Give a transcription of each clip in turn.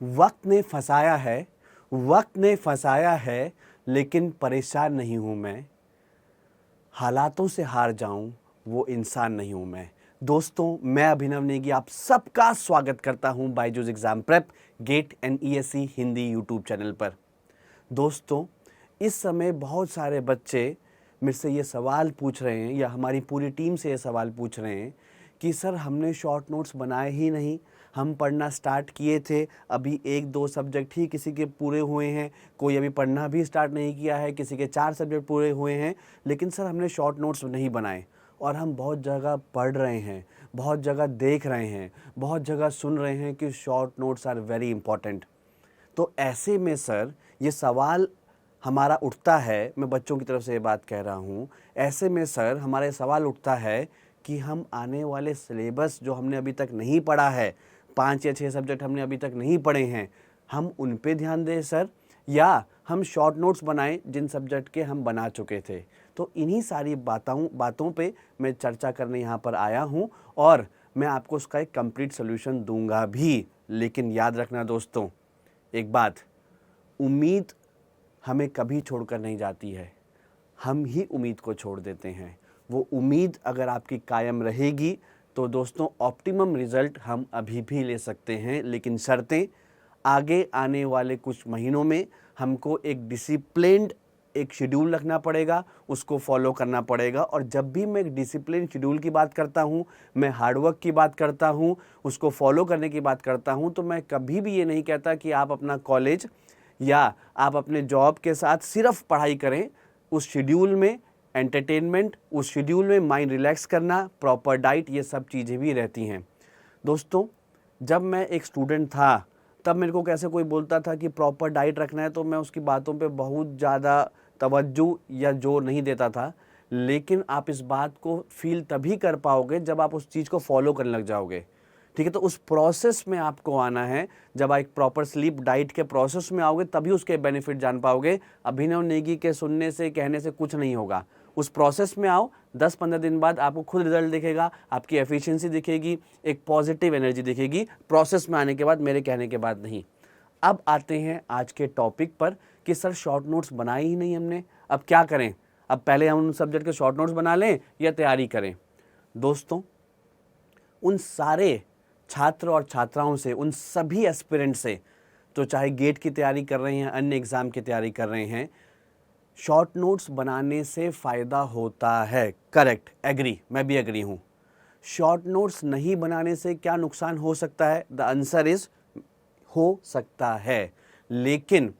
वक्त ने फंसाया है, वक्त ने फंसाया है, लेकिन परेशान नहीं हूँ मैं। हालातों से हार जाऊं वो इंसान नहीं हूं मैं। दोस्तों, मैं अभिनव नेगी आप सबका स्वागत करता हूं Byju's exam prep GATE and ESC Hindi YouTube channel पर। दोस्तों, इस समय बहुत सारे बच्चे मेरे से ये सवाल पूछ रहे हैं या हमारी पूरी टीम से ये सवाल पूछ रहे हैं कि सर हमने शॉर्ट नोट्स बनाए ही नहीं, हम पढ़ना स्टार्ट किए थे, अभी 1-2 सब्जेक्ट ही किसी के पूरे हुए हैं, कोई अभी पढ़ना भी स्टार्ट नहीं किया है, किसी के 4 सब्जेक्ट पूरे हुए हैं, लेकिन सर हमने शॉर्ट नोट्स नहीं बनाए। और हम बहुत जगह पढ़ रहे हैं, बहुत जगह देख रहे हैं, बहुत जगह सुन रहे हैं कि short notes are very important. तो ऐसे में सर ये सवाल हमारा उठता है, मैं बच्चों की तरफ से ये बात कह रहा हूँ, ऐसे में सर हमारा ये सवाल उठता है कि हम आने वाले सिलेबस जो हमने अभी तक नहीं पढ़ा है, 5 या 6 सब्जेक्ट हमने अभी तक नहीं पढ़े हैं, हम उन पे ध्यान दें सर, या हम शॉर्ट नोट्स बनाएं जिन सब्जेक्ट के हम बना चुके थे। तो इन्हीं सारी बातों पे मैं चर्चा करने यहाँ पर आया हूँ और मैं आपको उसका एक कंप्लीट सोल्यूशन दूंगा भी। लेकिन याद रखना दोस्तों, एक बात, उम्मीद हमें कभी छोड़कर नहीं जाती है, हम ही उम्मीद को छोड़ देते हैं। वो उम्मीद अगर आपकी कायम रहेगी तो दोस्तों ऑप्टिमम रिजल्ट हम अभी भी ले सकते हैं, लेकिन शर्तें आगे आने वाले कुछ महीनों में हमको एक डिसिप्लिन्ड एक शेड्यूल रखना पड़ेगा, उसको फॉलो करना पड़ेगा। और जब भी मैं एक डिसिप्लिन शेड्यूल की बात करता हूँ, मैं हार्डवर्क की बात करता हूँ, उसको फॉलो करने की बात करता हूँ, तो मैं कभी भी ये नहीं कहता कि आप अपना कॉलेज या आप अपने जॉब के साथ सिर्फ पढ़ाई करें। उस शेड्यूल में एंटरटेनमेंट, उस शेड्यूल में माइंड रिलैक्स करना, प्रॉपर डाइट, ये सब चीज़ें भी रहती हैं। दोस्तों, जब मैं एक स्टूडेंट था तब मेरे को कैसे कोई बोलता था कि प्रॉपर डाइट रखना है, तो मैं उसकी बातों पे बहुत ज़्यादा तवज्जो या जोर नहीं देता था। लेकिन आप इस बात को फील तभी कर पाओगे जब आप उस चीज़ को फॉलो करने लग जाओगे। ठीक है, तो उस प्रोसेस में आपको आना है। जब आप एक प्रॉपर स्लीप डाइट के प्रोसेस में आओगे तभी उसके बेनिफिट जान पाओगे। अभिनव नेगी के सुनने से कहने से कुछ नहीं होगा। उस प्रोसेस में आओ, 10-15 दिन बाद आपको खुद रिजल्ट दिखेगा, आपकी एफिशिएंसी दिखेगी, एक पॉजिटिव एनर्जी दिखेगी प्रोसेस में आने के बाद, मेरे कहने के बाद नहीं। अब आते हैं आज के टॉपिक पर कि सर शॉर्ट नोट्स बनाए ही नहीं हमने, अब क्या करें? अब पहले हम उन सब्जेक्ट के शॉर्ट नोट्स बना लें या तैयारी करें? दोस्तों, उन सारे छात्र और छात्राओं से, उन सभी एस्पिरेंट से, तो चाहे गेट की तैयारी कर रहे हैं, अन्य एग्ज़ाम की तैयारी कर रहे हैं, शॉर्ट नोट्स बनाने से फ़ायदा होता है। करेक्ट, एग्री, मैं भी एग्री हूँ। शॉर्ट नोट्स नहीं बनाने से क्या नुकसान हो सकता है? द आंसर इज़ हो सकता है। लेकिन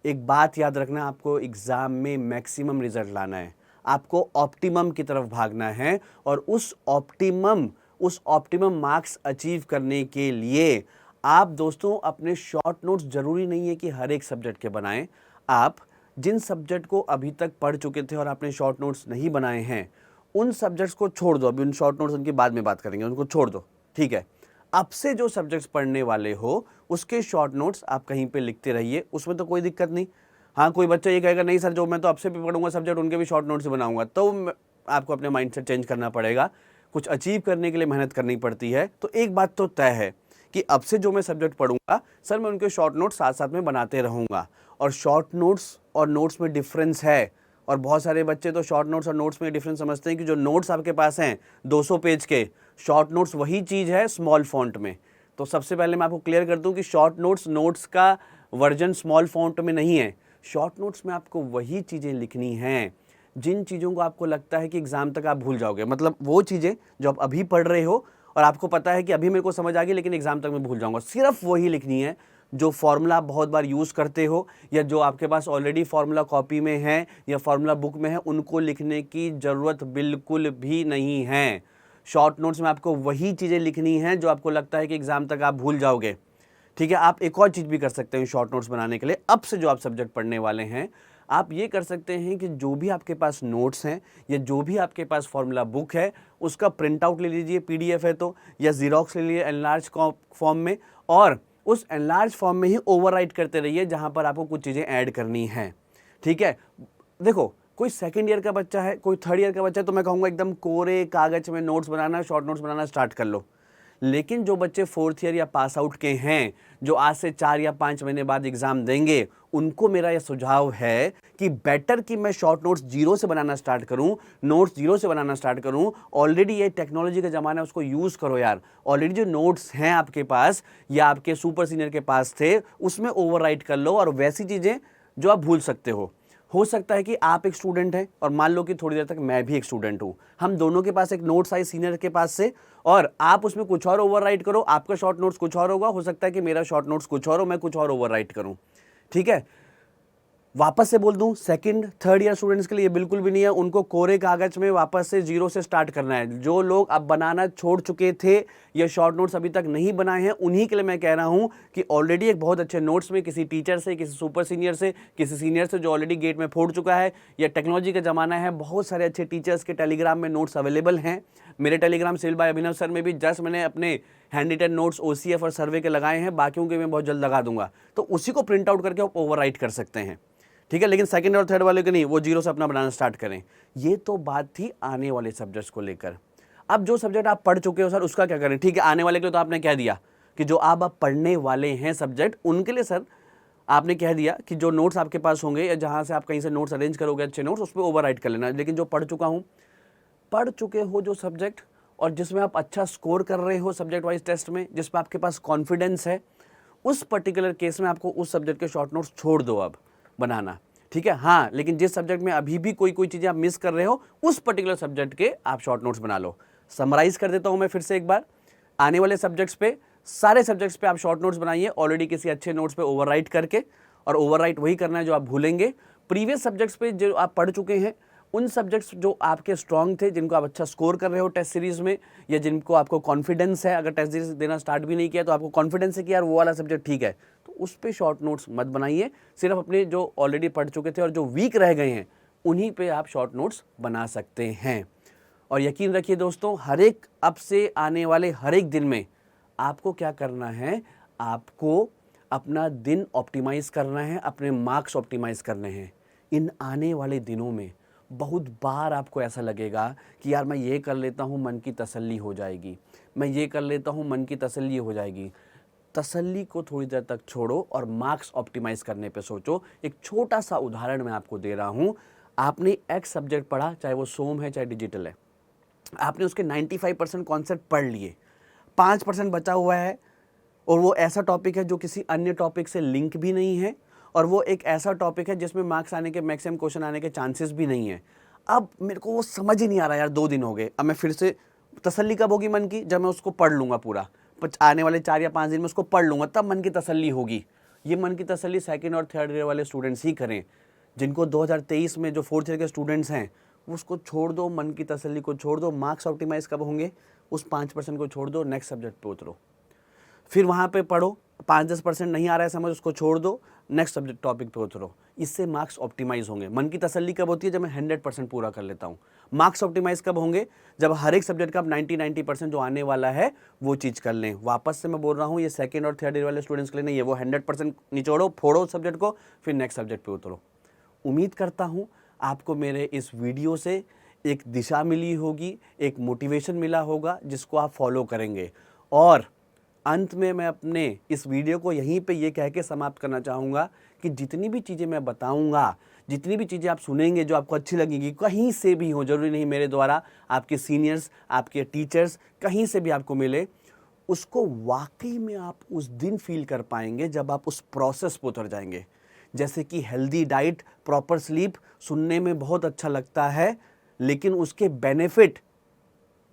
एक बात याद रखना, आपको एग्ज़ाम में मैक्सिमम रिजल्ट लाना है, आपको ऑप्टिमम की तरफ भागना है। और उस ऑप्टिमम मार्क्स अचीव करने के लिए आप दोस्तों अपने शॉर्ट नोट्स, ज़रूरी नहीं है कि हर एक सब्जेक्ट के बनाएं। आप जिन सब्जेक्ट को अभी तक पढ़ चुके थे और आपने शॉर्ट नोट्स नहीं बनाए हैं, उन सब्जेक्ट्स को छोड़ दो। अभी उन शॉर्ट नोट्स उनकी बाद में बात करेंगे, उनको छोड़ दो, ठीक है। अब से जो सब्जेक्ट्स पढ़ने वाले हो उसके शॉर्ट नोट्स आप कहीं पे लिखते रहिए, उसमें तो कोई दिक्कत नहीं। हाँ, कोई बच्चा ये कहेगा नहीं सर, जो मैं तो अब से भी पढ़ूंगा सब्जेक्ट, उनके भी शॉर्ट नोट्स बनाऊंगा, तो आपको अपने माइंडसेट चेंज करना पड़ेगा। कुछ अचीव करने के लिए मेहनत करनी पड़ती है। तो एक बात तो तय है कि अब से जो मैं सब्जेक्ट पढ़ूंगा सर, मैं उनके शॉर्ट नोट्स साथ साथ में बनाते रहूंगा। और शॉर्ट नोट्स और नोट्स में डिफरेंस है। और बहुत सारे बच्चे तो शॉर्ट नोट्स और नोट्स में डिफरेंस समझते हैं कि जो नोट्स आपके पास हैं 200 पेज के, शॉर्ट नोट्स वही चीज़ है स्मॉल फॉन्ट में। तो सबसे पहले मैं आपको क्लियर कर दूं कि शॉर्ट नोट्स का वर्जन स्मॉल फॉन्ट में नहीं है। शॉर्ट नोट्स में आपको वही चीज़ें लिखनी हैं जिन चीज़ों को आपको लगता है कि एग्ज़ाम तक आप भूल जाओगे। मतलब वो चीज़ें जो आप अभी पढ़ रहे हो और आपको पता है कि अभी मेरे को समझ आ गई लेकिन एग्ज़ाम तक मैं भूल जाऊंगा, सिर्फ वही लिखनी है। जो फॉर्मूला बहुत बार यूज़ करते हो या जो आपके पास ऑलरेडी फॉर्मूला कॉपी में है या फॉर्मूला बुक में है, उनको लिखने की ज़रूरत बिल्कुल भी नहीं है। शॉर्ट नोट्स में आपको वही चीज़ें लिखनी हैं जो आपको लगता है कि एग्ज़ाम तक आप भूल जाओगे। ठीक है, आप एक और चीज़ भी कर सकते हैं शॉर्ट नोट्स बनाने के लिए। अब से जो आप सब्जेक्ट पढ़ने वाले हैं, आप ये कर सकते हैं कि जो भी आपके पास नोट्स हैं या जो भी आपके पास फॉर्मूला बुक है, उसका प्रिंट आउट ले लीजिए, पीडीएफ है तो, या जीरोक्स ले लीजिए एनलार्ज फॉर्म में, और उस एनलार्ज फॉर्म में ही ओवरराइट करते रहिए जहाँ पर आपको कुछ चीज़ें ऐड करनी हैं। ठीक है, देखो, कोई सेकंड ईयर का बच्चा है, कोई थर्ड ईयर का बच्चा है, तो मैं कहूँगा एकदम कोरे कागज में नोट्स बनाना, शॉर्ट नोट्स बनाना स्टार्ट कर लो। लेकिन जो बच्चे 4th ईयर या पास आउट के हैं, जो आज से 4 या 5 महीने बाद एग्जाम देंगे, उनको मेरा यह सुझाव है कि बेटर कि मैं शॉर्ट नोट्स जीरो से बनाना स्टार्ट करूं, नोट्स जीरो से बनाना स्टार्ट करूं। ऑलरेडी ये टेक्नोलॉजी का जमाना है, उसको यूज करो यार। ऑलरेडी जो नोट्स हैं आपके पास या आपके सुपर सीनियर के पास थे, उसमें ओवरराइट कर लो और वैसी चीजें जो आप भूल सकते हो सकता है कि आप एक स्टूडेंट हैं और मान लो कि थोड़ी देर तक मैं भी एक स्टूडेंट हूं, हम दोनों के पास एक नोट्स आई सीनियर के पास से, और आप उसमें कुछ और ओवरराइट करो, आपका शॉर्ट नोट्स कुछ और होगा, हो सकता है कि मेरा शॉर्ट नोट्स कुछ और हो, मैं कुछ और ओवरराइट करूं। ठीक है, वापस से बोल दूं, सेकंड थर्ड ईयर स्टूडेंट्स के लिए बिल्कुल भी नहीं है, उनको कोरे कागज में वापस से जीरो से स्टार्ट करना है। जो लोग अब बनाना छोड़ चुके थे या शॉर्ट नोट्स अभी तक नहीं बनाए हैं, उन्हीं के लिए मैं कह रहा हूं कि ऑलरेडी एक बहुत अच्छे नोट्स में किसी टीचर से, किसी सुपर सीनियर से, किसी सीनियर से जो ऑलरेडी गेट में फोड़ चुका है, या टेक्नोलॉजी का जमाना है, बहुत सारे अच्छे टीचर्स के टेलीग्राम में नोट्स अवेलेबल हैं। मेरे टेलीग्राम सिविल बाय अभिनव सर में भी जस्ट मैंने अपने हैंड रिटन नोट्स OCF और सर्वे के लगाए हैं, बाकियों के मैं बहुत जल्द लगा दूंगा, तो उसी को प्रिंट आउट करके आप ओवरराइट कर सकते हैं। ठीक है, लेकिन सेकंड और थर्ड वाले के नहीं, वो जीरो से अपना बनाना स्टार्ट करें। ये तो बात थी आने वाले सब्जेक्ट्स को लेकर। अब जो सब्जेक्ट आप पढ़ चुके हो सर, उसका क्या करें? ठीक है, आने वाले के लिए तो आपने कह दिया कि जो आप पढ़ने वाले हैं सब्जेक्ट, उनके लिए सर आपने कह दिया कि जो नोट्स आपके पास होंगे या जहां से आप कहीं से नोट्स अरेंज करोगे अच्छे नोट्स, उस पर ओवरराइट कर लेना। लेकिन जो पढ़ चुके हो जो सब्जेक्ट, और जिसमें आप अच्छा स्कोर कर रहे हो सब्जेक्ट वाइज टेस्ट में, जिसमें आपके पास कॉन्फिडेंस है, उस पर्टिकुलर केस में आपको उस सब्जेक्ट के शॉर्ट नोट्स छोड़ दो अब बनाना। ठीक है, हाँ, लेकिन जिस सब्जेक्ट में अभी भी कोई चीजें आप मिस कर रहे हो, उस पर्टिकुलर सब्जेक्ट के आप शॉर्ट नोट्स बना लो। समराइज कर देता हूं मैं फिर से एक बार, आने वाले सब्जेक्ट्स पे, सारे सब्जेक्ट्स पे आप शॉर्ट नोट्स बनाइए ऑलरेडी किसी अच्छे नोट्स पे ओवरराइट करके, और ओवरराइट वही करना है जो आप भूलेंगे। प्रीवियस सब्जेक्ट्स पे जो आप पढ़ चुके हैं, उन सब्जेक्ट्स जो आपके स्ट्रांग थे, जिनको आप अच्छा स्कोर कर रहे हो टेस्ट सीरीज में, या जिनको आपको कॉन्फिडेंस है, अगर टेस्ट सीरीज देना स्टार्ट भी नहीं किया तो आपको कॉन्फिडेंस है कि यार वो वाला सब्जेक्ट ठीक है, तो उस पे शॉर्ट नोट्स मत बनाइए। सिर्फ अपने जो ऑलरेडी पढ़ चुके थे और जो वीक रह गए हैं, उन्हीं पे आप शॉर्ट नोट्स बना सकते हैं। और यकीन रखिए दोस्तों, हर एक अब से आने वाले हर एक दिन में आपको क्या करना है, आपको अपना दिन ऑप्टिमाइज करना है, अपने मार्क्स ऑप्टिमाइज करने हैं। इन आने वाले दिनों में बहुत बार आपको ऐसा लगेगा कि यार मैं ये कर लेता हूँ, मन की तसल्ली हो जाएगी, मैं ये कर लेता हूँ, मन की तसल्ली हो जाएगी। तसल्ली को थोड़ी देर तक छोड़ो और मार्क्स ऑप्टिमाइज करने पे सोचो। एक छोटा सा उदाहरण मैं आपको दे रहा हूँ। आपने एक्स सब्जेक्ट पढ़ा, चाहे वो सोम है चाहे डिजिटल है, आपने उसके 95% कॉन्सेप्ट पढ़ लिए, 5% बचा हुआ है, और वो ऐसा टॉपिक है जो किसी अन्य टॉपिक से लिंक भी नहीं है, और वो एक ऐसा टॉपिक है जिसमें मार्क्स आने के, मैक्सिमम क्वेश्चन आने के चांसेस भी नहीं है। अब मेरे को वो समझ ही नहीं आ रहा यार, 2 दिन हो गए, अब मैं फिर से, तसल्ली कब होगी मन की? जब मैं उसको पढ़ लूंगा पूरा, आने वाले 4 या 5 दिन में उसको पढ़ लूंगा, तब मन की तसल्ली होगी। ये मन की तसल्ली सेकंड और थर्ड ईयर वाले स्टूडेंट्स ही करें। जिनको 2023 में जो 4th ईयर के स्टूडेंट्स हैं, उसको छोड़ दो, मन की तसल्ली को छोड़ दो। मार्क्स ऑप्टिमाइज कब होंगे? उस 5% को छोड़ दो, नेक्स्ट सब्जेक्ट पे उतरो, फिर वहाँ पे पढ़ो। 5-10% नहीं आ रहा है समझ, उसको छोड़ दो, नेक्स्ट सब्जेक्ट टॉपिक पे उतरो। इससे मार्क्स ऑप्टिमाइज होंगे। मन की तसल्ली कब होती है? जब मैं 100% पूरा कर लेता हूँ। मार्क्स ऑप्टिमाइज कब होंगे? जब हर एक सब्जेक्ट का आप 90% जो आने वाला है वो चीज़ कर लें। वापस से मैं बोल रहा हूँ, ये सेकंड और थर्ड ईयर वाले स्टूडेंट्स के लिए नहीं है। वो 100% निचोड़ो, फोड़ो सब्जेक्ट को, फिर नेक्स्ट सब्जेक्ट पे उतरो। उम्मीद करता हूँ आपको मेरे इस वीडियो से एक दिशा मिली होगी, एक मोटिवेशन मिला होगा, जिसको आप फॉलो करेंगे। और अंत में मैं अपने इस वीडियो को यहीं पे ये कह के समाप्त करना चाहूँगा कि जितनी भी चीज़ें मैं बताऊँगा, जितनी भी चीज़ें आप सुनेंगे जो आपको अच्छी लगेंगी, कहीं से भी हो, जरूरी नहीं मेरे द्वारा, आपके सीनियर्स, आपके टीचर्स, कहीं से भी आपको मिले, उसको वाकई में आप उस दिन फील कर पाएंगे जब आप उस प्रोसेस पर उतर जाएंगे। जैसे कि हेल्दी डाइट, प्रॉपर स्लीप, सुनने में बहुत अच्छा लगता है, लेकिन उसके बेनिफिट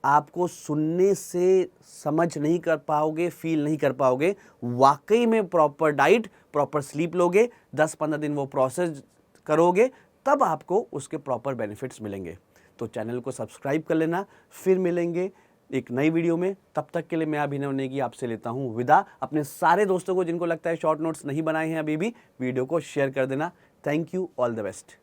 आपको सुनने से समझ नहीं कर पाओगे, फील नहीं कर पाओगे। वाकई में प्रॉपर डाइट, प्रॉपर स्लीप लोगे, 10-15 दिन वो प्रोसेस करोगे, तब आपको उसके प्रॉपर बेनिफिट्स मिलेंगे। तो चैनल को सब्सक्राइब कर लेना। फिर मिलेंगे एक नई वीडियो में। तब तक के लिए मैं अभिनव नेगी आपसे लेता हूँ विदा। अपने सारे दोस्तों को जिनको लगता है शॉर्ट नोट्स नहीं बनाए हैं अभी भी, वीडियो को शेयर कर देना। Thank you, all the best.